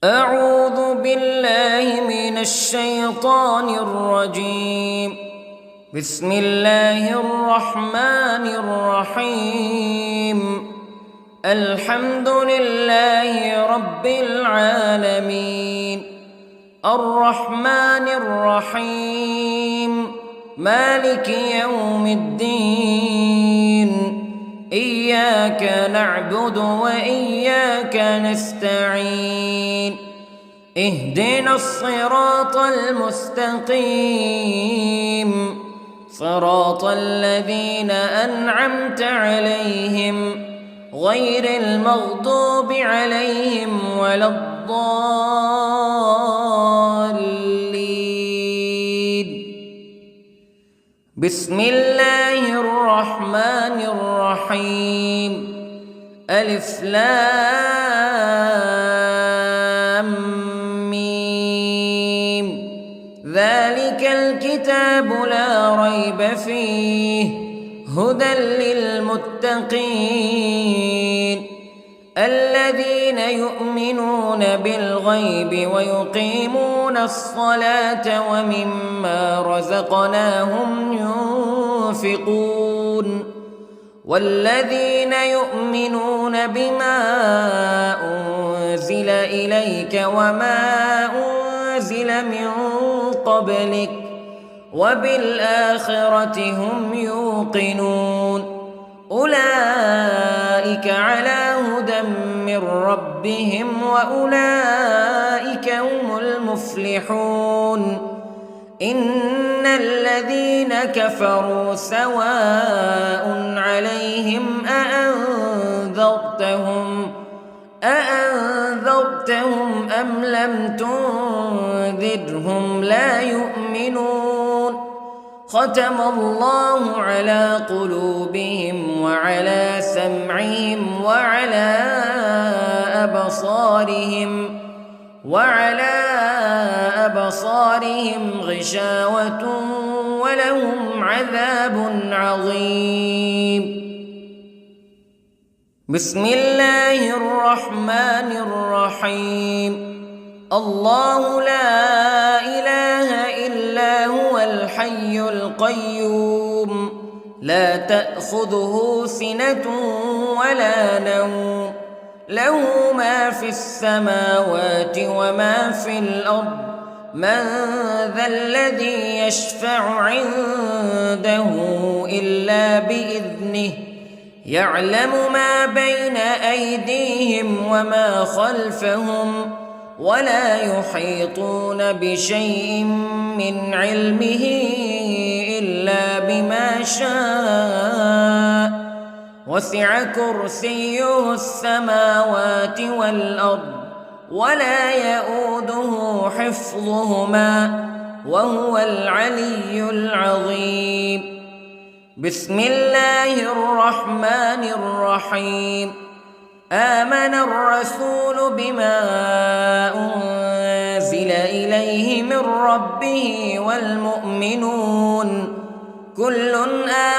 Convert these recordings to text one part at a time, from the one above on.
أعوذ بالله من الشيطان الرجيم. بسم الله الرحمن الرحيم. الحمد لله رب العالمين، الرحمن الرحيم، مالك يوم الدين. إياك نعبد وإياك نستعين. اهدنا الصراط المستقيم، صراط الذين أنعمت عليهم غير المغضوب عليهم ولا الضالين. بسم الله الرحمن الرحيم. ألف لام ميم. ذلك الكتاب لا ريب فيه هدى للمتقين الذين يؤمنون بالغيب ويقيمون الصلاة ومما رزقناهم ينفقون والذين يؤمنون بما أنزل إليك وما أنزل من قبلك وبالآخرة هم يوقنون. أولئك على هدى من ربهم وأولئك هم المفلحون. إن الذين كفروا سواء عليهم أأنذرتهم أم لم تنذرهم لا يؤمنون. ختم الله على قلوبهم وعلى سمعهم وعلى أبصارهم غشاوة ولهم عذاب عظيم. بسم الله الرحمن الرحيم. الله لا إله إلا هو الحي القيوم لا تأخذه سنة ولا نوم له ما في السماوات وما في الأرض. من ذا الذي يشفع عنده إلا بإذنه يعلم ما بين أيديهم وما خلفهم ولا يحيطون بشيء من علمه إلا بما شاء. وسع كرسيه السماوات والأرض ولا يؤوده حفظهما وهو العلي العظيم. بسم الله الرحمن الرحيم. آمن الرسول بما أنزل إليه من ربه والمؤمنون كل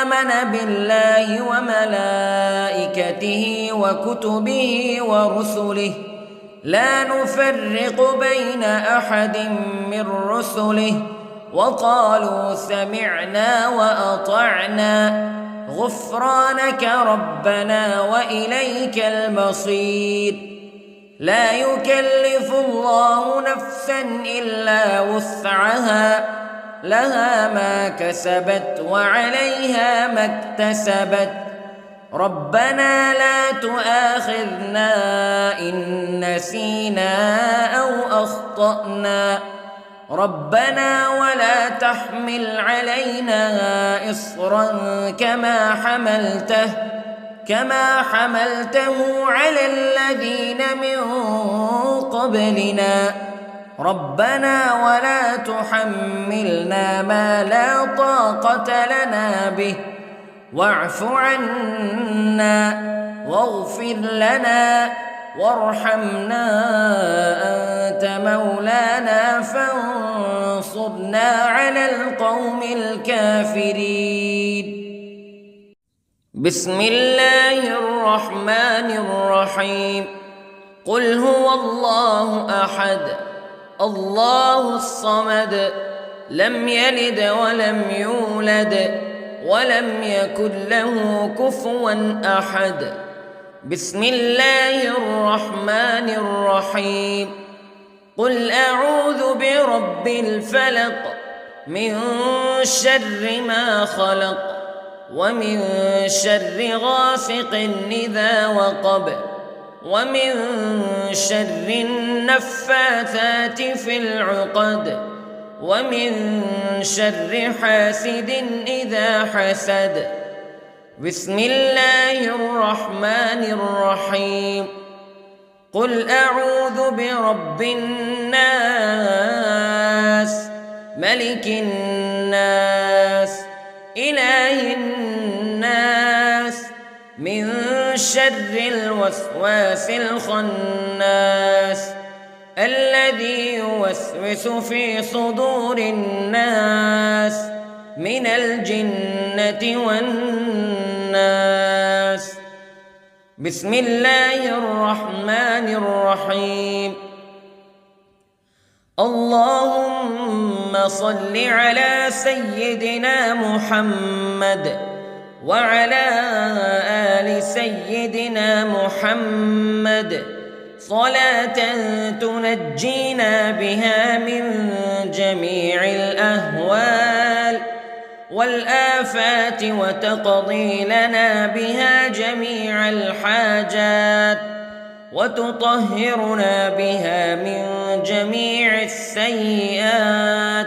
آمن بالله وملائكته وكتبه ورسله لا نفرق بين أحد من رسله وقالوا سمعنا وأطعنا غفرانك ربنا وإليك المصير. لا يكلف الله نفسا إلا وسعها لها ما كسبت وعليها ما اكتسبت. ربنا لا تؤاخذنا إن نسينا أو أخطأنا ربنا ولا تحمل علينا إصرا كما حملته على الذين من قبلنا ربنا ولا تحملنا ما لا طاقة لنا به واعف عنا واغفر لنا وارحمنا أنت مولانا فانصرنا على القوم الكافرين. بسم الله الرحمن الرحيم. قل هو الله أحد الله الصمد لم يلد ولم يولد ولم يكن له كفوا أحد. بسم الله الرحمن الرحيم. قل أعوذ برب الفلق من شر ما خلق ومن شر غاسق إذا وقب ومن شر النفاثات في العقد ومن شر حاسد إذا حسد. بسم الله الرحمن الرحيم. قل أعوذ برب الناس ملك الناس إله الناس من شر الوسواس الخناس الذي يوسوس في صدور الناس من الجنة والناس. بسم الله الرحمن الرحيم. اللهم صل على سيدنا محمد وعلى آل سيدنا محمد صلاة تنجينا بها من جميع الأهوال والآفات وتقضي لنا بها جميع الحاجات وتطهرنا بها من جميع السيئات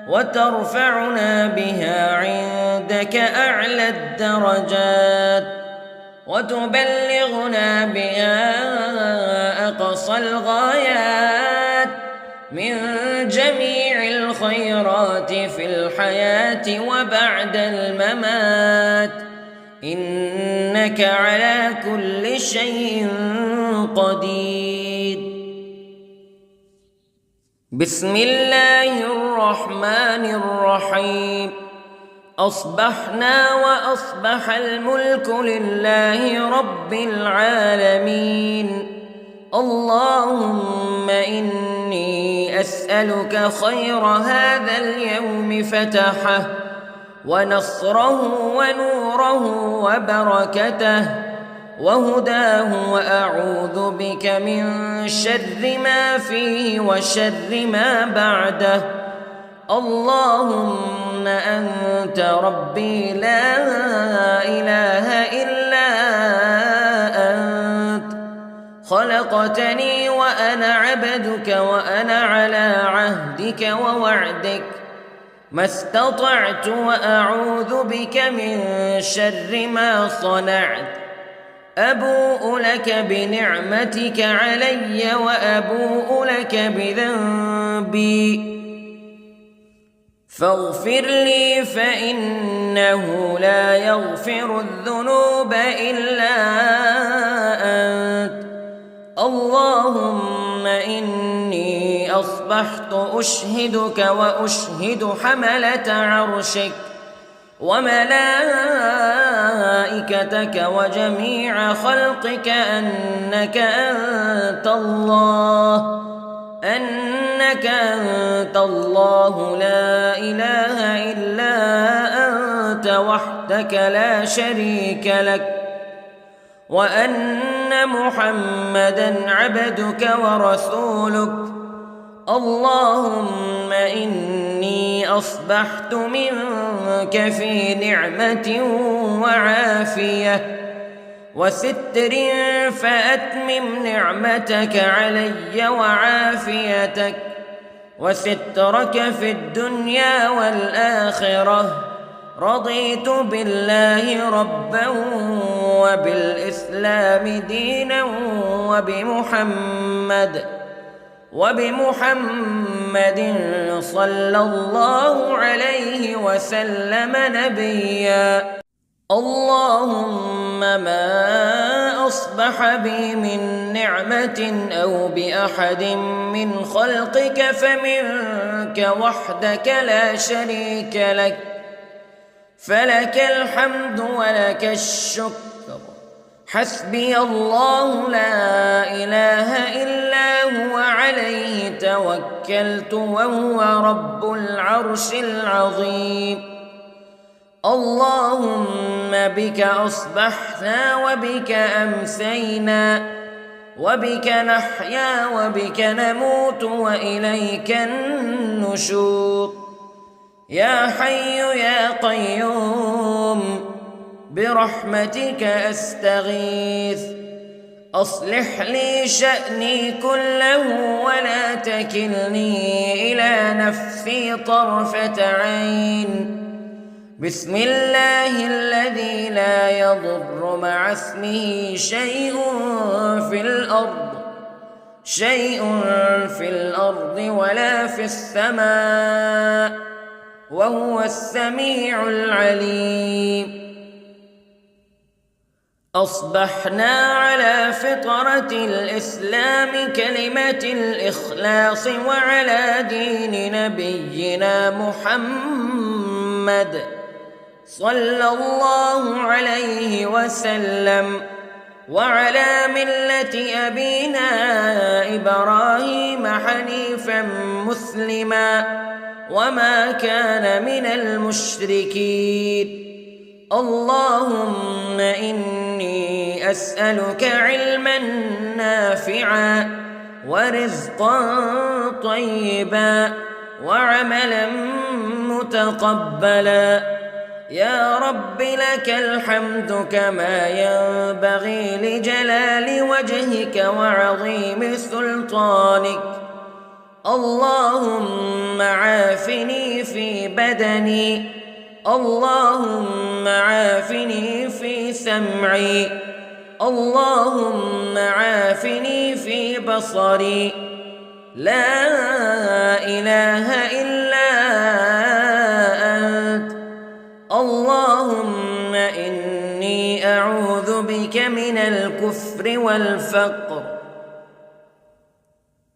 وترفعنا بها عندك أعلى الدرجات وتبلغنا بها أقصى الغايات من جميع الخيرات في الحياة وبعد الممات إنك على كل شيء قدير. بسم الله الرحمن الرحيم. أصبحنا وأصبح الملك لله رب العالمين. اللهم إني أسألك خير هذا اليوم فتحه ونصره ونوره وبركته وهداه وأعوذ بك من شر ما فيه وشر ما بعده. اللهم أنت ربي لا إله إلا أنت خلقتني وأنا عبدك وأنا على عهدك ووعدك ما استطعت وأعوذ بك من شر ما صنعت. أبوء لك بنعمتك علي وأبوء لك بذنبي فاغفر لي فإنه لا يغفر الذنوب إلا أنت. اللهم إني أصبحت أشهدك وأشهد حملة عرشك وملائكتك وجميع خلقك أنك أنت الله لا إله إلا أنت وحدك لا شريك لك وأن محمدًا عبدك ورسولك. اللهم إني أصبحت منك في نعمة وعافية وستر فأتمم نعمتك علي وعافيتك وسترك في الدنيا والآخرة. رضيت بالله ربا وبالإسلام دينا وبمحمد صلى الله عليه وسلم نبيا. اللهم ما أصبح بي من نعمة أو بأحد من خلقك فمنك وحدك لا شريك لك فلك الحمد ولك الشكر حسبي الله لا إله إلا هو عليه توكلت وهو رب العرش العظيم. اللهم بك أصبحنا وبك أمسينا وبك نحيا وبك نموت وإليك النشور. يا حي يا قيوم برحمتك أستغيث، أصلح لي شأني كله ولا تكلني إلى نفسي طرفة عين. بسم الله الذي لا يضر مع اسمه شيء في الأرض ولا في السماء وهو السميع العليم. أصبحنا على فطرة الإسلام كلمة الإخلاص وعلى دين نبينا محمد صلى الله عليه وسلم وعلى ملة أبينا إبراهيم حنيفا مسلما وما كان من المشركين. اللهم إني أسألك علما نافعا ورزقا طيبا وعملا متقبلا. يا رب لك الحمد كما ينبغي لجلال وجهك وعظيم سلطانك. اللهم عافني في بدني، اللهم عافني في سمعي، اللهم عافني في بصري. لا إله إلا أنت. اللهم إني أعوذ بك من الكفر والفقر.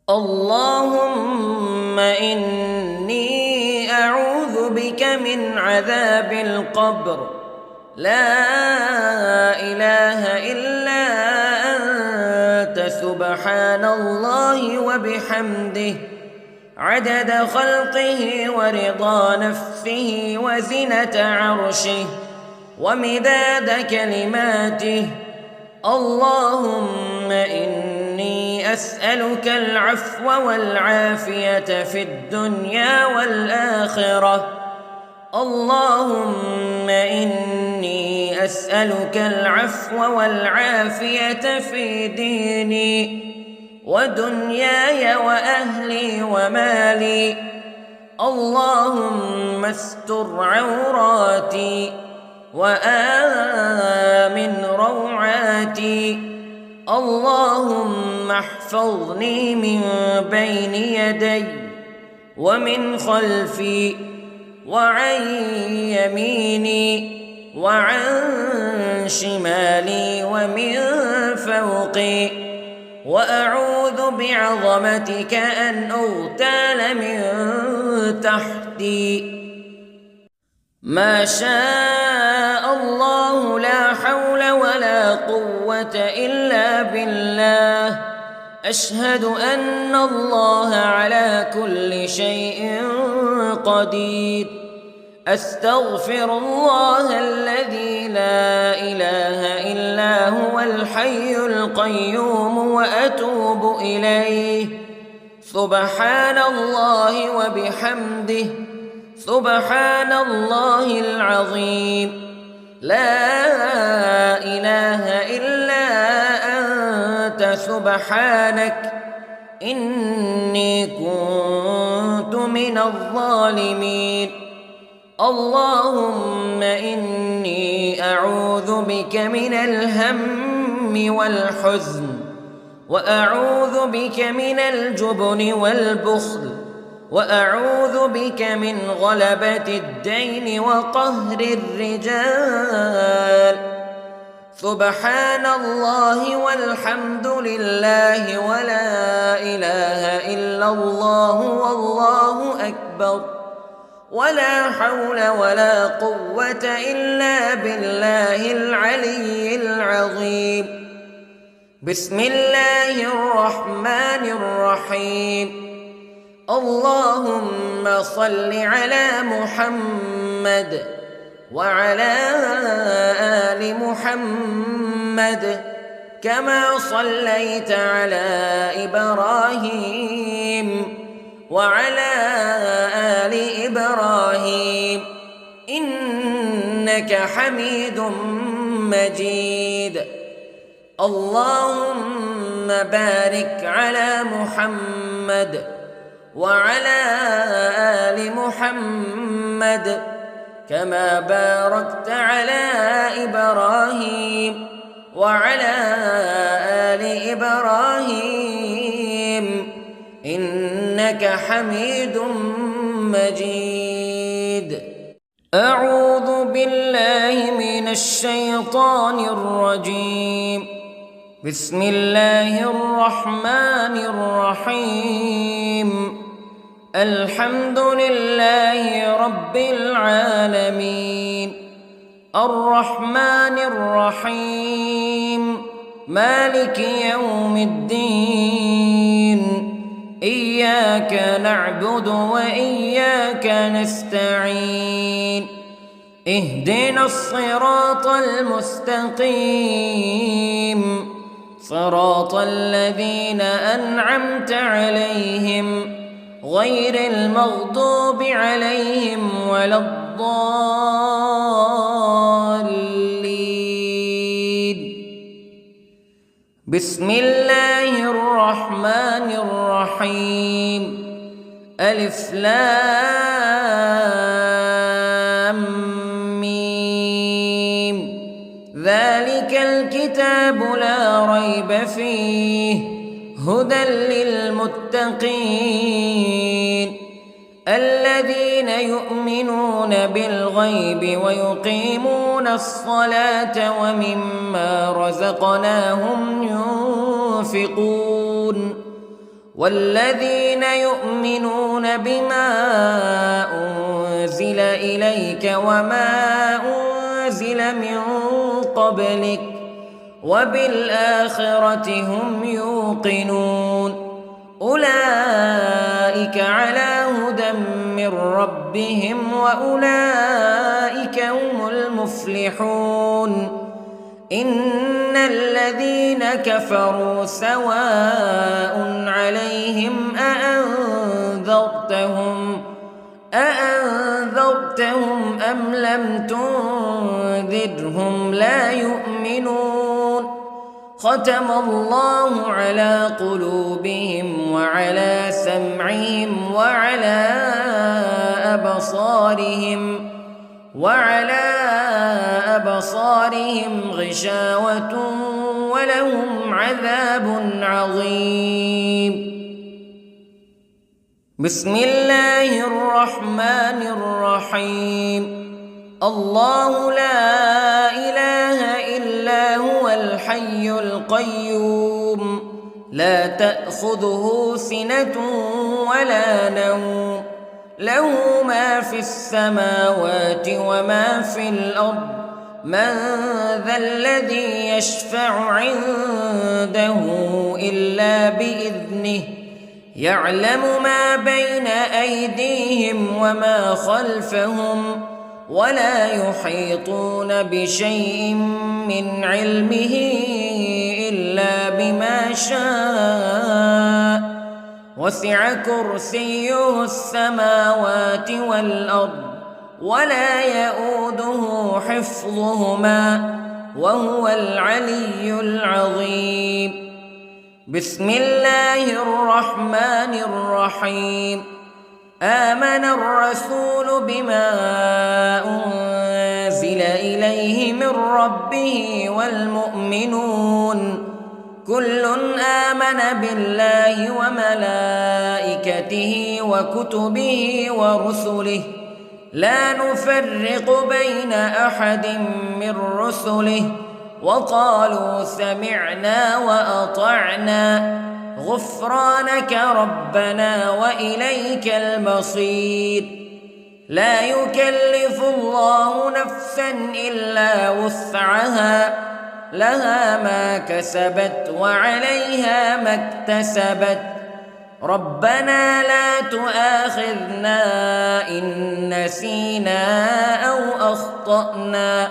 اللهم إني أعوذ بك من عذاب القبر. لا إله إلا أنت سبحان الله وبحمده عدد خلقه ورضا نفسه وزنة عرشه ومداد كلماته. اللهم إني أسألك العفو والعافية في الدنيا والآخرة. اللهم إني أسألك العفو والعافية في ديني ودنياي وأهلي ومالي. اللهم استر عوراتي وآمن روعاتي. اللهم احفظني من بين يدي ومن خلفي وعن يميني وعن شمالي ومن فوقي، وأعوذ بعظمتك أن أغتال من تحتي. ما شاء الله لا حول ولا قوة إلا بالله. أشهد أن الله على كل شيء قدير. أستغفر الله الذي لا إله إلا هو الحي القيوم وأتوب إليه. سبحان الله وبحمده سبحان الله العظيم. لا إله إلا أنت سبحانك إني كنت من الظالمين. اللهم إني أعوذ بك من الهم والحزن، وأعوذ بك من الجبن والبخل، وأعوذ بك من غلبة الدين وقهر الرجال. سبحان الله والحمد لله ولا إله إلا الله والله أكبر. ولا حول ولا قوة إلا بالله العلي العظيم. بسم الله الرحمن الرحيم. اللهم صل على محمد وعلى آل محمد كما صليت على إبراهيم وعلى آل إبراهيم إنك حميد مجيد. اللهم بارك على محمد وعلى آل محمد كما باركت على إبراهيم وعلى آل إبراهيم إنك حميد مجيد. أعوذ بالله من الشيطان الرجيم. بسم الله الرحمن الرحيم. الحمد لله رب العالمين الرحمن الرحيم مالك يوم الدين إياك نعبد وإياك نستعين اهدنا الصراط المستقيم صراط الذين أنعمت عليهم غير المغضوب عليهم ولا الضالين. بسم الله الرحمن الرحيم. ألف لام ميم ذلك الكتاب لا ريب فيه هدى للمتقين الذين يؤمنون بالغيب ويقيمون الصلاة ومما رزقناهم ينفقون والذين يؤمنون بما أنزل إليك وما أنزل من قبلك وبالآخرة هم يوقنون أولئك على هدى من ربهم وأولئك هم المفلحون. إن الذين كفروا سواء عليهم أأنذرتهم أم لم تنذرهم لا يؤمنون. ختم الله على قلوبهم وعلى سمعهم وعلى أبصارهم غشاوة ولهم عذاب عظيم. بسم الله الرحمن الرحيم. الله لا إله إلا هو الحي القيوم لا تأخذه سنة ولا نوم له ما في السماوات وما في الأرض من ذا الذي يشفع عنده إلا بإذنه يعلم ما بين أيديهم وما خلفهم ولا يحيطون بشيء من علمه إلا بما شاء وسع كرسيه السماوات والأرض ولا يؤوده حفظهما وهو العلي العظيم. بسم الله الرحمن الرحيم. آمن الرسول بما أنزل إليه من ربه والمؤمنون كل آمن بالله وملائكته وكتبه ورسله لا نفرق بين أحد من رسله وقالوا سمعنا وأطعنا غفرانك ربنا وإليك المصير. لا يكلف الله نفسا إلا وسعها لها ما كسبت وعليها ما اكتسبت ربنا لا تؤاخذنا إن نسينا أو أخطأنا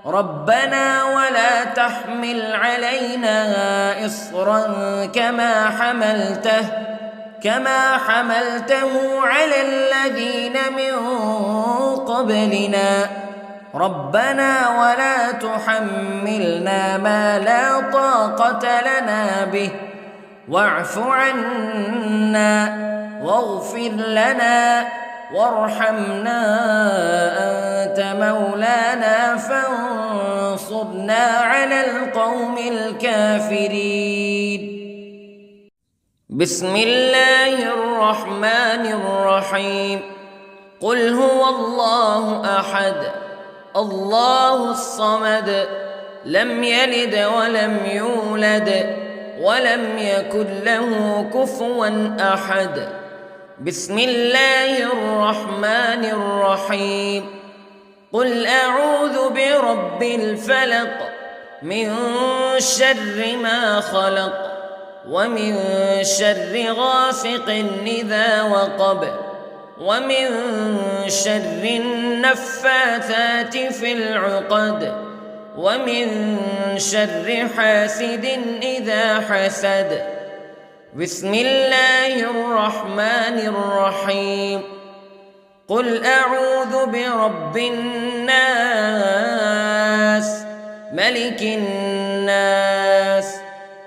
ربنا ولا تحمل علينا إصرا كما حملته على الذين من قبلنا ربنا ولا تحملنا ما لا طاقة لنا به واعف عنا واغفر لنا وارحمنا أنت مولانا فانصرنا على القوم الكافرين. بسم الله الرحمن الرحيم. قل هو الله أحد الله الصمد لم يلد ولم يولد ولم يكن له كفوا أحد. بسم الله الرحمن الرحيم. قل أعوذ برب الفلق من شر ما خلق ومن شر غاسق إذا وقب ومن شر النفاثات في العقد ومن شر حاسد إذا حسد. بسم الله الرحمن الرحيم. قل أعوذ برب الناس ملك الناس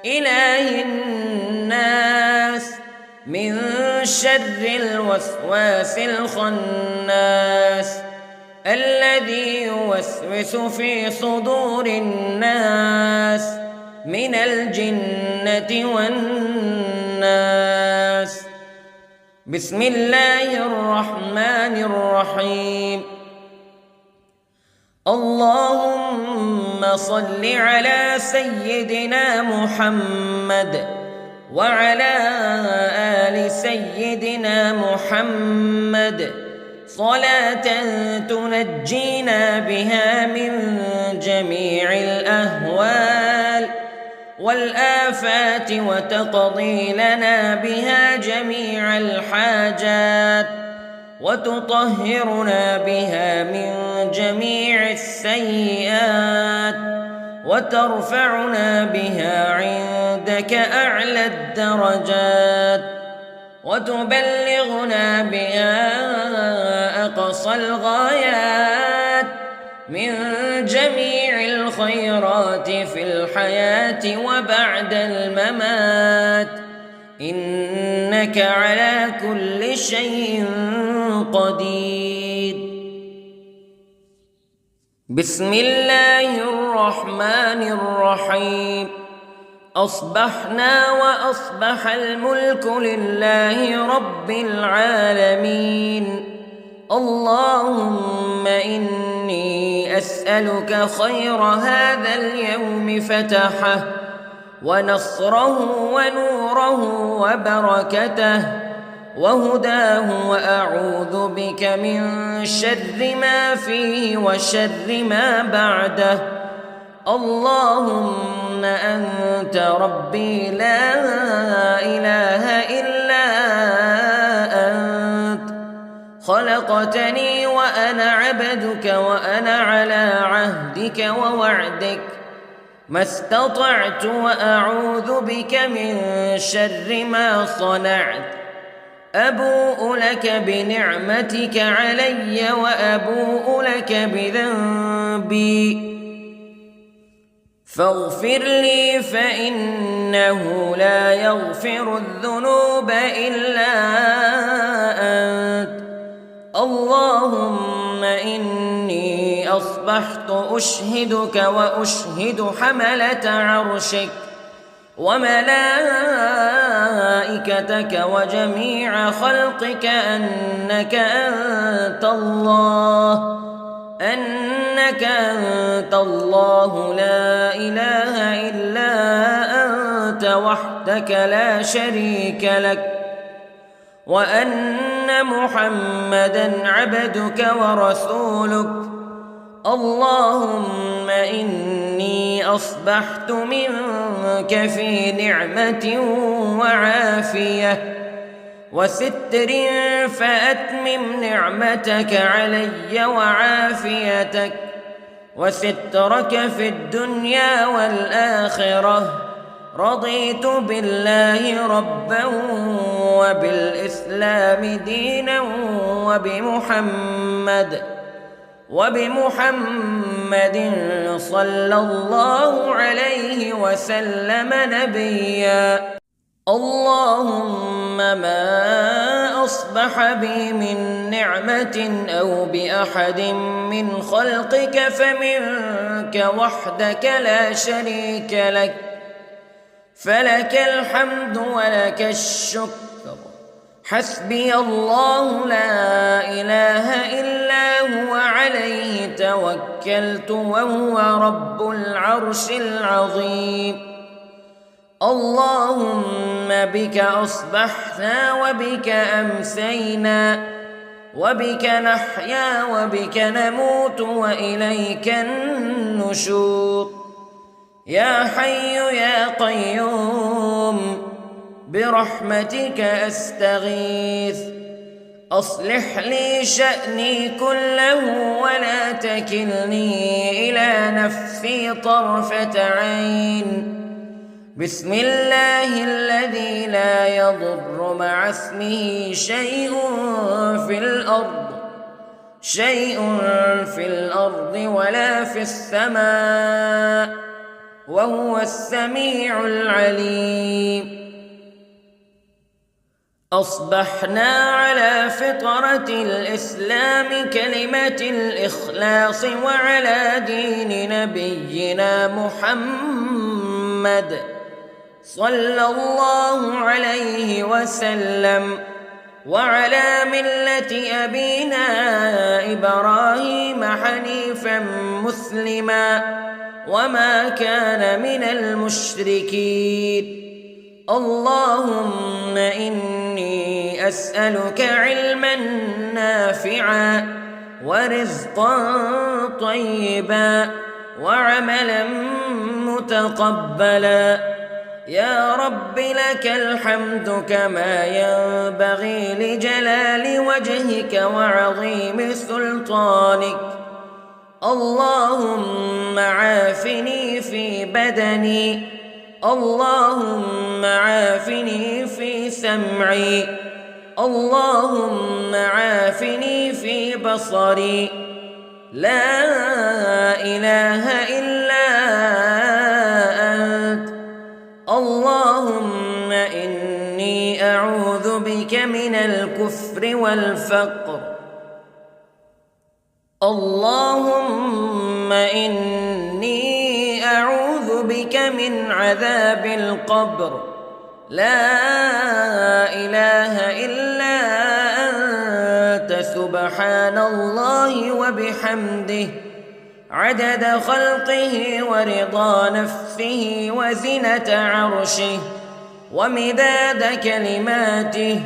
إله الناس من شر الوسواس الخناس الذي يوسوس في صدور الناس من الجنة والناس. بسم الله الرحمن الرحيم. اللهم صل على سيدنا محمد وعلى آل سيدنا محمد صلاة تنجينا بها من جميع الأهوال والآفات وتقضي لنا بها جميع الحاجات وتطهرنا بها من جميع السيئات وترفعنا بها عندك أعلى الدرجات وتبلغنا بها أقصى الغايات من جميع الخيرات في الحياة وبعد الممات إنك على كل شيء قدير. بسم الله الرحمن الرحيم. أصبحنا وأصبح الملك لله رب العالمين. اللهم إني أسألك خير هذا اليوم فتحه ونصره ونوره وبركته وهداه وأعوذ بك من شر ما فيه وشر ما بعده. اللهم أنت ربي لا إله إلا أنت خلقتني وأنا عبدك وأنا على عهدك ووعدك ما استطعت وأعوذ بك من شر ما صنعت. أبوء لك بنعمتك علي وأبوء لك بذنبي فاغفر لي فإنه لا يغفر الذنوب إلا أنت. اللهم إني أصبحت أشهدك وأشهد حملة عرشك وملائكتك وجميع خلقك أنك أنت الله لا إله إلا أنت وحدك لا شريك لك وأن محمدًا عبدك ورسولك. اللهم إني أصبحت منك في نعمة وعافية وستر، فأتمم نعمتك علي وعافيتك وسترك في الدنيا والآخرة. رضيت بالله ربا وبالإسلام دينا وبمحمد صلى الله عليه وسلم نبيا. اللهم ما أصبح بي من نعمة أو بأحد من خلقك فمنك وحدك لا شريك لك، فلك الحمد ولك الشكر. حسبي الله لا إله إلا هو عليه توكلت وهو رب العرش العظيم. اللهم بك أصبحنا وبك أمسينا وبك نحيا وبك نموت وإليك النشور. يا حي يا قيوم برحمتك أستغيث، أصلح لي شأني كله ولا تكلني إلى نفسي طرفة عين. بسم الله الذي لا يضر مع اسمه شيء في الأرض ولا في السماء، وهو السميع العليم. أصبحنا على فطرة الإسلام كلمة الإخلاص وعلى دين نبينا محمد صلى الله عليه وسلم، وعلى ملة أبينا إبراهيم حنيفا مسلما وما كان من المشركين. اللهم إني أسألك علما نافعا ورزقا طيبا وعملا متقبلا. يا رب لك الحمد كما ينبغي لجلال وجهك وعظيم سلطانك. اللهم عافني في بدني، اللهم عافني في سمعي، اللهم عافني في بصري. لا إله إلا أنت. اللهم إني أعوذ بك من الكفر والفقر. اللهم إني أعوذ بك من عذاب القبر. لا إله إلا أنت سبحان الله وبحمده عدد خلقه ورضا نفسه وزنة عرشه ومداد كلماته.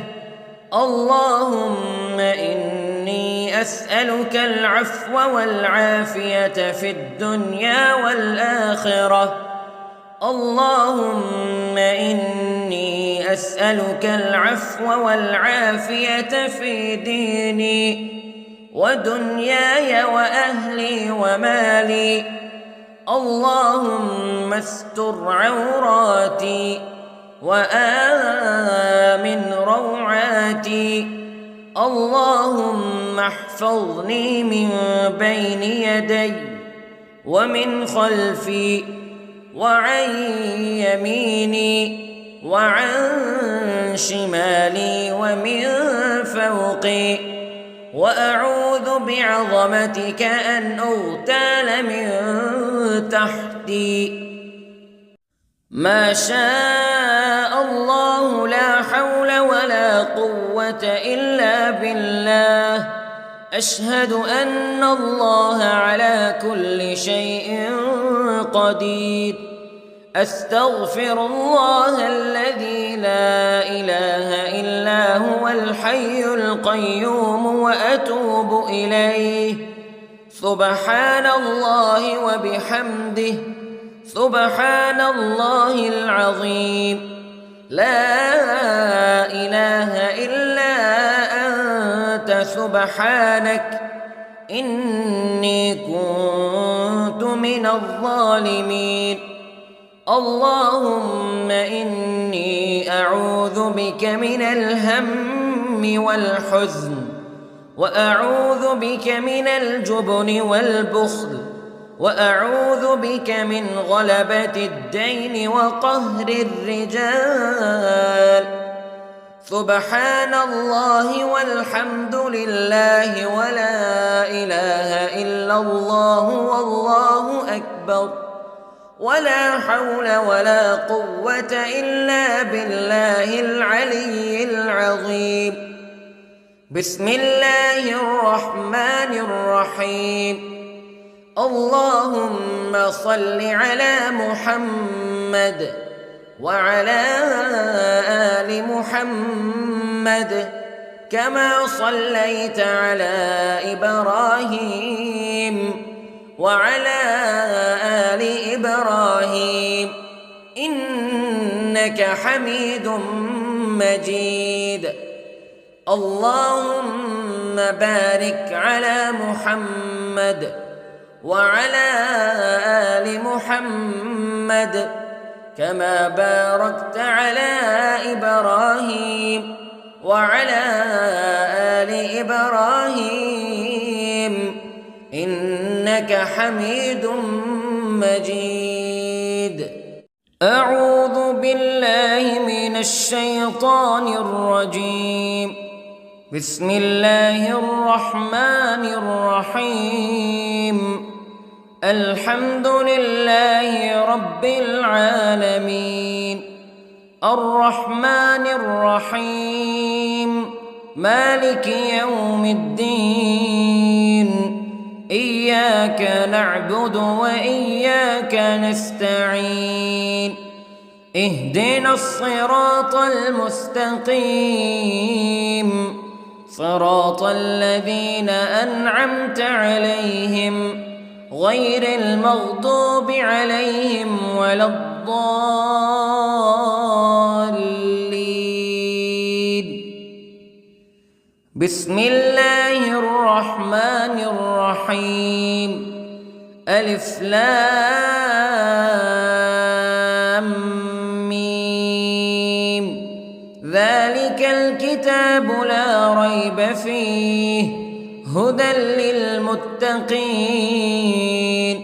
اللهم إني أسألك العفو والعافية في الدنيا والآخرة. اللهم إني أسألك العفو والعافية في ديني ودنياي وأهلي ومالي. اللهم استر عوراتي وآمن روعاتي. اللهم احفظني من بين يدي ومن خلفي وعن يميني وعن شمالي ومن فوقي، وأعوذ بعظمتك أن أغتال من تحتي. ما شاء الله لا حول ولا قوة إلا بالله. أشهد أن الله على كل شيء قدير. أستغفر الله الذي لا إله إلا هو الحي القيوم وأتوب إليه. سبحان الله وبحمده، سبحان الله العظيم. لا إله إلا أنت سبحانك إني كنت من الظالمين. اللهم إني أعوذ بك من الهم والحزن، وأعوذ بك من الجبن والبخل، وأعوذ بك من غلبة الدين وقهر الرجال. سبحان الله والحمد لله ولا إله إلا الله والله أكبر، ولا حول ولا قوة إلا بالله العلي العظيم. بسم الله الرحمن الرحيم. اللهم صل على محمد وعلى آل محمد كما صليت على إبراهيم وعلى آل إبراهيم إنك حميد مجيد. اللهم بارك على محمد وعلى آل محمد كما باركت على إبراهيم وعلى آل إبراهيم إنك حميد مجيد. أعوذ بالله من الشيطان الرجيم. بسم الله الرحمن الرحيم. الحمد لله رب العالمين، الرحمن الرحيم، مالك يوم الدين. إياك نعبد وإياك نستعين. اهدنا الصراط المستقيم، صراط الذين أنعمت عليهم غير المغضوب عليهم ولا الضالين. بسم الله الرحمن الرحيم. ألف لام ميم. ذلك الكتاب لا ريب فيه هدى للمتقين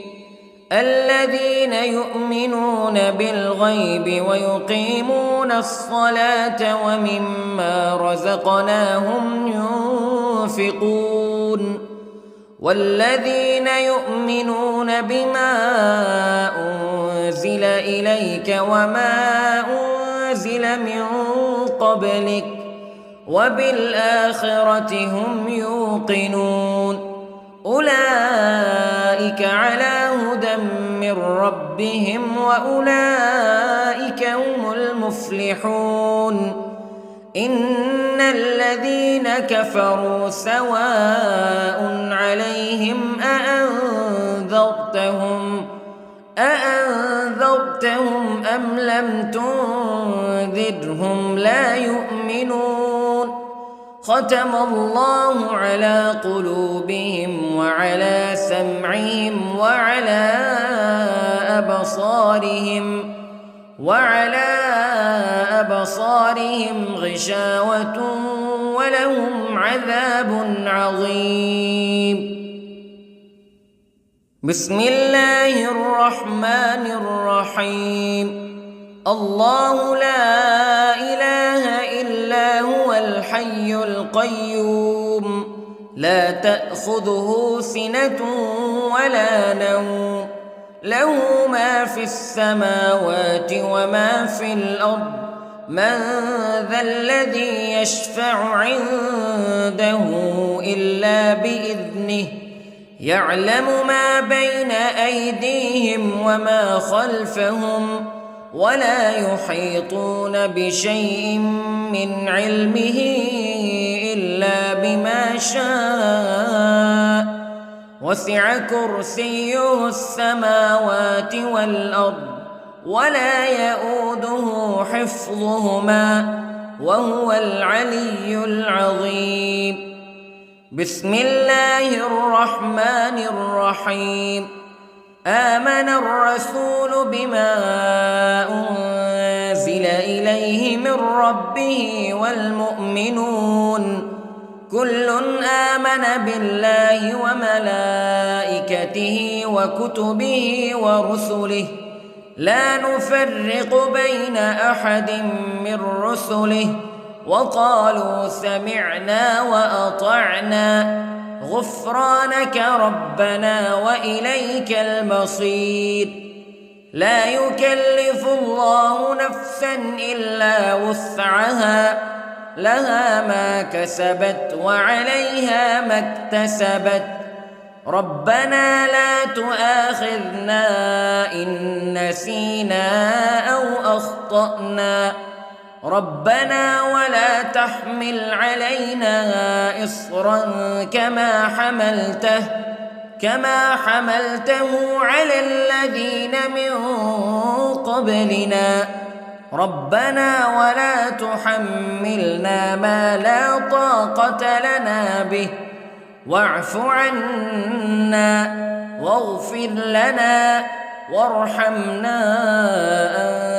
الذين يؤمنون بالغيب ويقيمون الصلاة ومما رزقناهم ينفقون والذين يؤمنون بما أنزل إليك وما أنزل من قبلك وبالآخرة هم يوقنون أولئك على هدى من ربهم وأولئك هم المفلحون. إن الذين كفروا سواء عليهم أأنذرتهم أم لم تنذرهم لا يؤمنون. ختم الله على قلوبهم وعلى سمعهم وعلى أبصارهم غشاوة ولهم عذاب عظيم. بسم الله الرحمن الرحيم. الله لا إله إلا هو الحي القيوم لا تأخذه سنة ولا نوم له ما في السماوات وما في الأرض من ذا الذي يشفع عنده إلا بإذنه يعلم ما بين أيديهم وما خلفهم ولا يحيطون بشيء من علمه إلا بما شاء وسع كرسيه السماوات والأرض ولا يئوده حفظهما وهو العلي العظيم. بسم الله الرحمن الرحيم. آمن الرسول بما أنزل إليه من ربه والمؤمنون كل آمن بالله وملائكته وكتبه ورسله لا نفرق بين أحد من رسله وقالوا سمعنا وأطعنا غفرانك ربنا وإليك المصير. لا يكلف الله نفسا إلا وسعها لها ما كسبت وعليها ما اكتسبت ربنا لا تؤاخذنا إن نسينا أو أخطأنا ربنا ولا تحمل علينا إصرا كما حملته على الذين من قبلنا ربنا ولا تحملنا ما لا طاقة لنا به واعف عنا واغفر لنا وارحمنا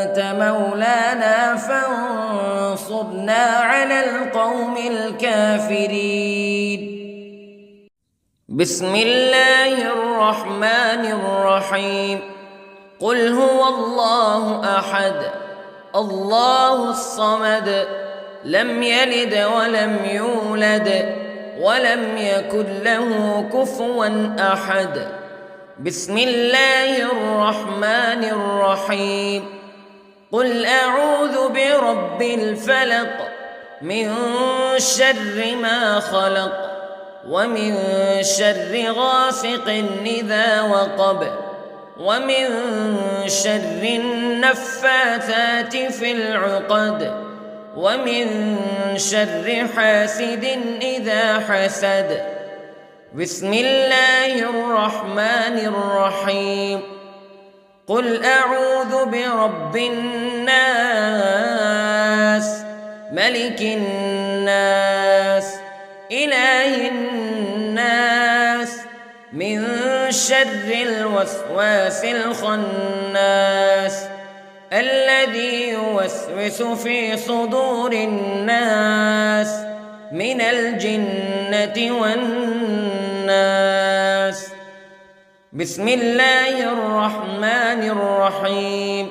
أنت مولانا فانصرنا على القوم الكافرين. بسم الله الرحمن الرحيم. قل هو الله أحد الله الصمد لم يلد ولم يولد ولم يكن له كفوا أحد. بسم الله الرحمن الرحيم. قل أعوذ برب الفلق من شر ما خلق ومن شر غاسق إذا وقب ومن شر النفاثات في العقد ومن شر حاسد إذا حسد. بسم الله الرحمن الرحيم. قل أعوذ برب الناس ملك الناس إله الناس من شر الوسواس الخناس الذي يوسوس في صدور الناس من الجنة والناس. بسم الله الرحمن الرحيم.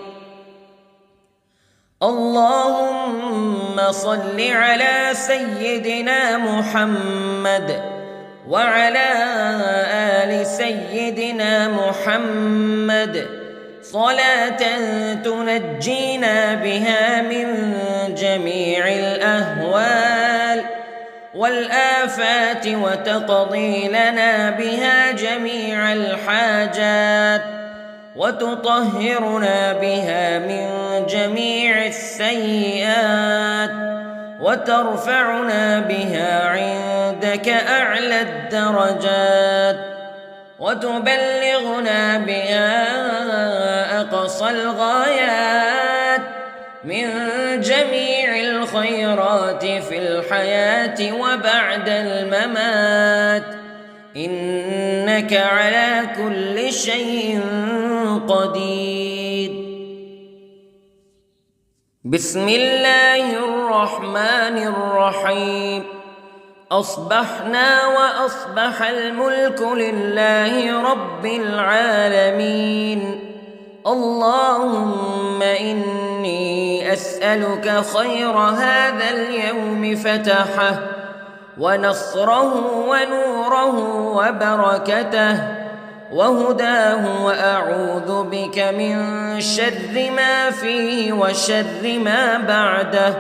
اللهم صل على سيدنا محمد وعلى آل سيدنا محمد صلاة تنجينا بها من جميع الأهوال والآفات وتقضي لنا بها جميع الحاجات وتطهرنا بها من جميع السيئات وترفعنا بها عندك أعلى الدرجات وتبلغنا بها أقصى الغايات من جميع الخيرات في الحياة وبعد الممات إنك على كل شيء قدير. بسم الله الرحمن الرحيم. أصبحنا وأصبح الملك لله رب العالمين. اللهم إني أسألك خير هذا اليوم فتحه ونصره ونوره وبركته وهداه وأعوذ بك من شر ما فيه وشر ما بعده.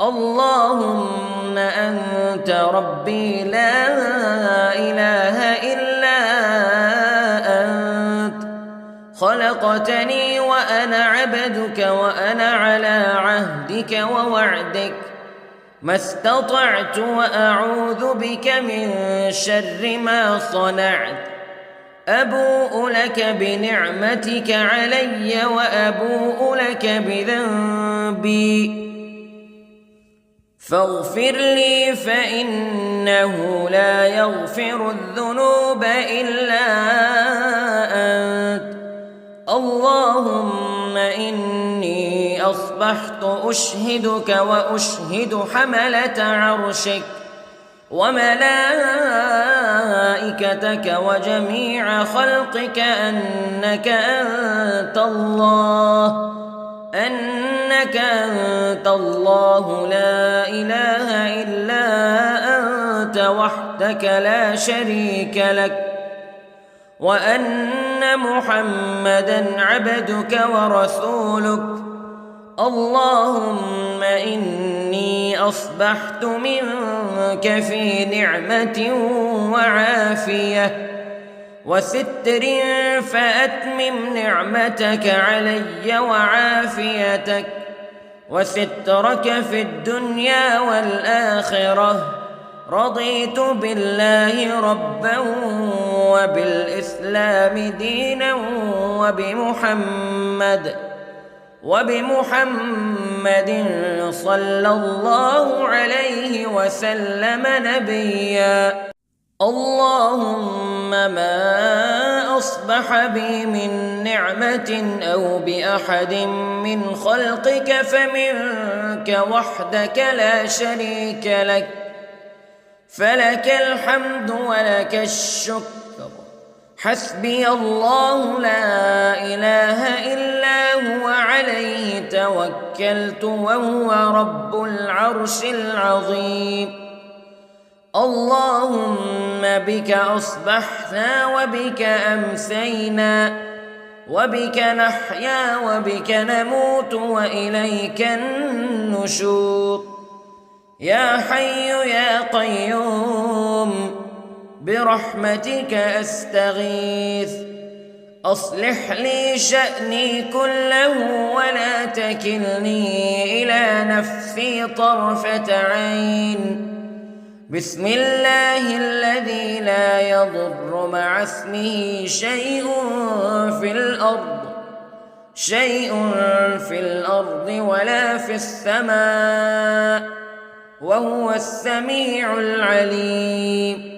اللهم أنت ربي لا إله إلا أنت خلقتني وأنا عبدك وأنا على عهدك ووعدك ما استطعت وأعوذ بك من شر ما صنعت أبوء لك بنعمتك علي وأبوء لك بذنبي فاغفر لي فإنه لا يغفر الذنوب إلا أنت اللهم إني أصبحت أشهدك وأشهد حملة عرشك وملائكتك وجميع خلقك أنك أنت الله لا إله إلا أنت وحدك لا شريك لك وأن محمدًا عبدك ورسولك اللهم إني أصبحت منك في نعمة وعافية وستر فأتمم نعمتك علي وعافيتك وسترك في الدنيا والآخرة رضيت بالله ربا وبالإسلام دينا وبمحمد صلى الله عليه وسلم نبيا اللهم ما أصبح بي من نعمة أو بأحد من خلقك فمنك وحدك لا شريك لك فلك الحمد ولك الشكر حسبي الله لا إله إلا هو عليه توكلت وهو رب العرش العظيم اللهم بك أصبحنا وبك أمسينا وبك نحيا وبك نموت وإليك النشور يا حي يا قيوم برحمتك أستغيث أصلح لي شأني كله ولا تكلني إلى نفسي طرفة عين بسم الله الذي لا يضر مع اسمه شيء في الأرض ولا في السماء وهو السميع العليم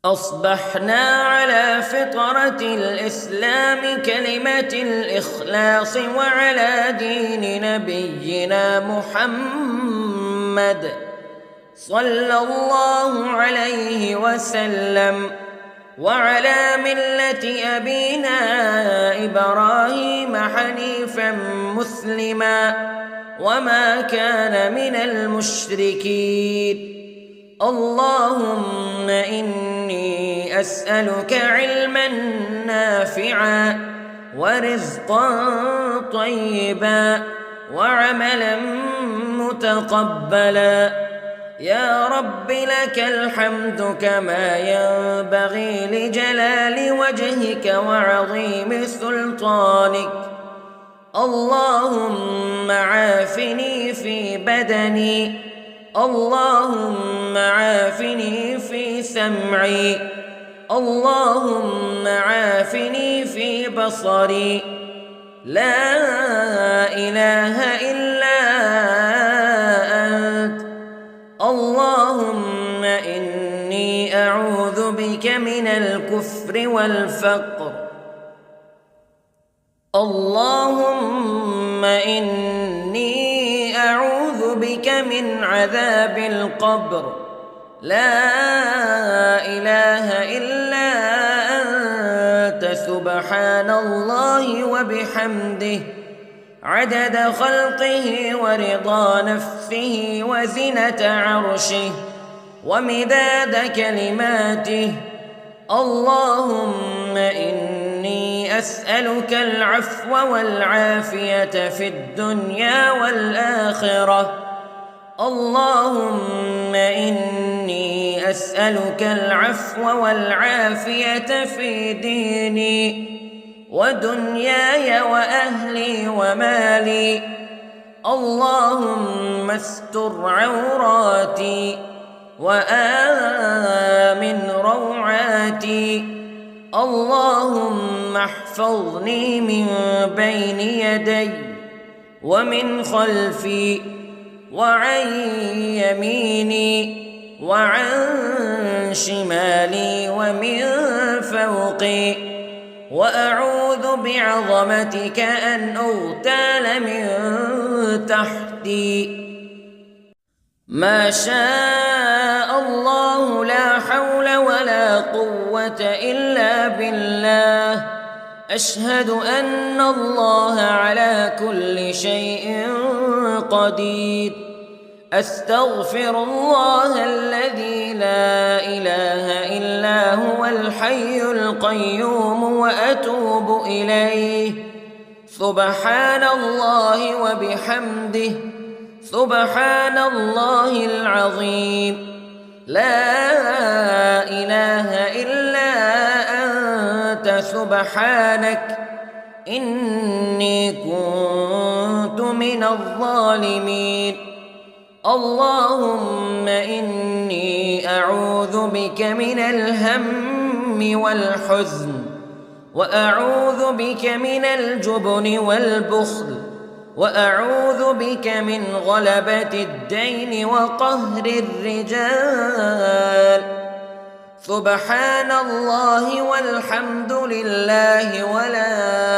أصبحنا على فطرة الإسلام كلمة الإخلاص وعلى دين نبينا محمد صلى الله عليه وسلم وعلى ملة أبينا إبراهيم حنيفا مسلما وما كان من المشركين اللهم إني أسألك علما نافعا ورزقا طيبا وعملا متقبلا يا رب لك الحمد كما ينبغي لجلال وجهك وعظيم سلطانك اللهم عافني في بدني اللهم عافني في سمعي اللهم عافني في بصري لا إله إلا أنت اللهم إني أعوذ بك من الكفر والفقر اللهم إني أعوذ بك من عذاب القبر لا إله إلا أنت سبحان الله وبحمده عدد خلقه ورضا نفسه وزنة عرشه ومداد كلماته اللهم إني أسألك العفو والعافية في الدنيا والآخرة اللهم إني إني أسألك العفو والعافية في ديني ودنياي وأهلي ومالي. اللهم استر عوراتي وآمن روعاتي. اللهم احفظني من بين يدي ومن خلفي وعن يميني وعن شمالي ومن فوقي. وأعوذ بعظمتك أن أغتال من تحتي. ما شاء الله لا حول ولا قوة إلا بالله. أشهد أن الله على كل شيء قدير. أستغفر الله الذي لا إله إلا هو الحي القيوم وأتوب إليه. سبحان الله وبحمده سبحان الله العظيم. لا إله إلا أنت سبحانك إني كنت من الظالمين. اللهم إني أعوذ بك من الهم والحزن وأعوذ بك من الجبن والبخل وأعوذ بك من غلبة الدين وقهر الرجال. سبحان الله والحمد لله ولا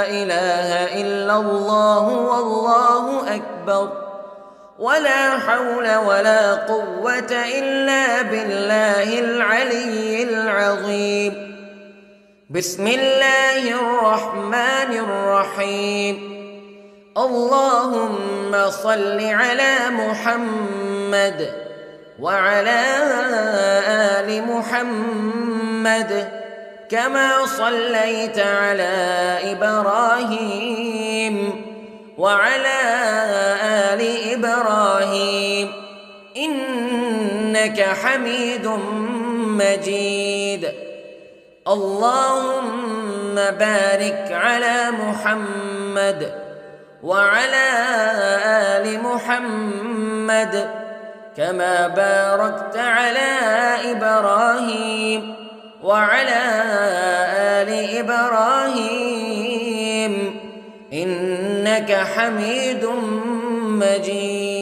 إله إلا الله والله أكبر ولا حول ولا قوة إلا بالله العلي العظيم. بسم الله الرحمن الرحيم. اللهم صل على محمد وعلى آل محمد كما صليت على إبراهيم وعلى آل إبراهيم إنك حميد مجيد. اللهم بارك على محمد وعلى آل محمد كما باركت على إبراهيم وعلى آل إبراهيم إنك حميد مجيد.